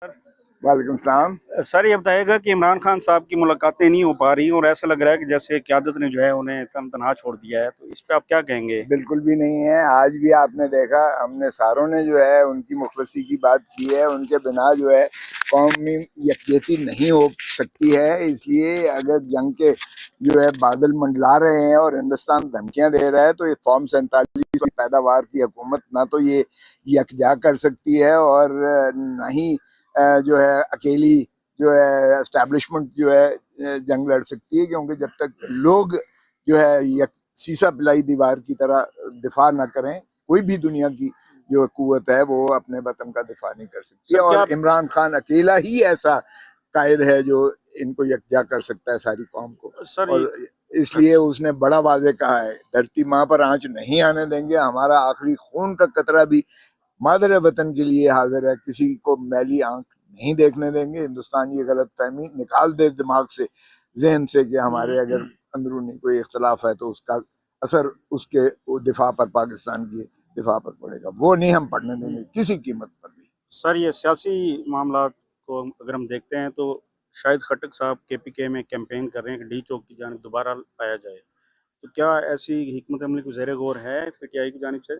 वालेकुम सलाम। सर ये बताइएगा कि इमरान खान साहब की मुलाकातें नहीं हो पा रही और ऐसा लग रहा है कि जैसे क़यादत ने जो है उन्हें तन तनहा छोड़ दिया है, तो इस पे आप क्या कहेंगे? बिल्कुल भी नहीं है। आज भी आपने देखा, हमने सारों ने जो है उनकी मुखलसी की बात की है। उनके बिना जो है कौमी यकजहती नहीं हो सकती है। इसलिए अगर जंग के जो है बादल मंडला रहे हैं और हिंदुस्तान धमकियां दे रहा है, तो ये फॉर्म 47 की पैदावार की हुकूमत ना तो ये यकजा कर सकती है और न ही जो है अकेली जो है एस्टैब्लिशमेंट जो है जंग लड़ सकती है। क्योंकि जब तक लोग जो है शीशा पिलाई दीवार की तरह दिफा न करें, कोई भी दुनिया की जो कुव्वत है वो अपने वतन का दिफा नहीं कर सकती है। सर क्या और इमरान खान अकेला ही ऐसा कायद है जो इनको यकजा कर सकता है, सारी कौम को। सर और इसलिए उसने बड़ा वाजे कहा है, धरती माँ पर आंच नहीं आने देंगे, हमारा आखिरी खून का कतरा भी मादर वतन के लिए हाजिर है, किसी को मैली आंख नहीं देखने देंगे। हिंदुस्तान ये गलत फहमी निकाल दे दिमाग से, जहन से, कि हमारे अगर अंदरूनी कोई इख्तलाफ है तो उसका असर उसके दिफा पर, पाकिस्तान की दिफा पर पड़ेगा। वो नहीं हम पढ़ने देंगे किसी कीमत पर भी। सर ये सियासी मामला को अगर हम देखते हैं तो शाहिद खट्टक साहब केपीके में कैंपेन कर रहे हैं कि डी चौक की जानिब दोबारा आया जाए, तो क्या ऐसी हिकमत अमली को ज़ेर गौर है पीटीआई की जानिब से?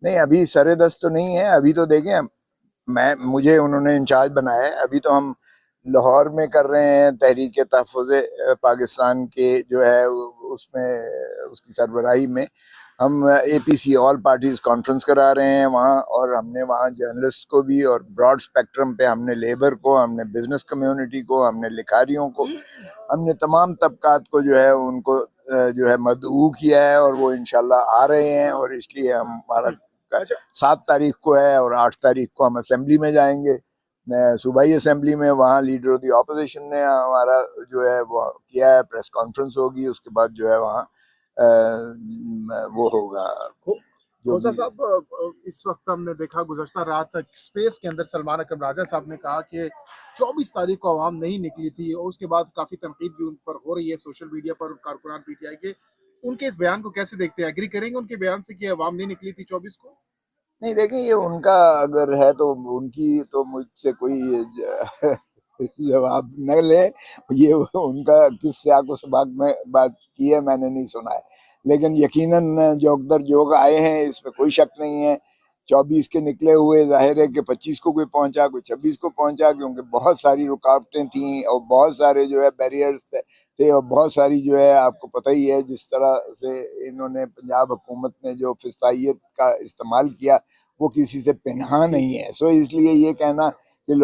नहीं, अभी सरे दस्त तो नहीं है। अभी तो देखें, मुझे उन्होंने इंचार्ज बनाया है। अभी तो हम लाहौर में कर रहे हैं तहरीक तहफ़्फ़ुज़ पाकिस्तान के जो है उसमें, उसकी सरबराही में हम APC ऑल पार्टीज कॉन्फ्रेंस करा रहे हैं वहाँ। और हमने वहाँ जर्नलिस्ट को भी, और ब्रॉड स्पेक्ट्रम पे हमने लेबर को, हमने बिजनेस कम्युनिटी को, हमने लिखारियों को, हमने तमाम तबकात को जो है उनको जो है मदऊ किया है। और वो इंशाल्लाह आ रहे हैं। और इसलिए हमारा 7 तारीख को है और 8 तारीख को हम असेंबली में जाएंगे, सूबाई असेंबली में। वहाँ लीडर ऑफ द ऑपोजिशन ने हमारा जो है वो किया है, प्रेस कॉन्फ्रेंस होगी। उसके बाद जो है वहाँ वो होगा जो खोसा भी। साहब, इस वक्त हमने देखा गुज़श्ता रात तक स्पेस के अंदर सलमान अकरम राजा साहब ने कहा कि 24 तारीख को आवाम नहीं निकली थी, और उसके बाद काफ़ी तनकीद भी उन पर हो रही है सोशल मीडिया पर, कारकुनान PTI के। उनके इस बयान को कैसे देखते हैं? एग्री करेंगे उनके बयान से कि आवाम नहीं निकली थी 24 को? नहीं, देखिए, ये उनका अगर है तो उनकी तो मुझसे कोई जवाब न ले। ये उनका किस सियाको सबाक में बात की है मैंने नहीं सुना है। लेकिन यकीनन जोगदर जोग आए हैं, इसमें कोई शक नहीं है। 24 के निकले हुए जाहिर है कि 25 को कोई पहुंचा, कोई 26 को पहुंचा, क्योंकि बहुत सारी रुकावटें थी और बहुत सारे जो है बैरियर्स थे। और बहुत सारी जो है, आपको पता ही है जिस तरह से इन्होंने, पंजाब हुकूमत ने जो फिसाइयत का इस्तेमाल किया, वो किसी से पिनहा नहीं है। सो इसलिए ये कहना कि लोग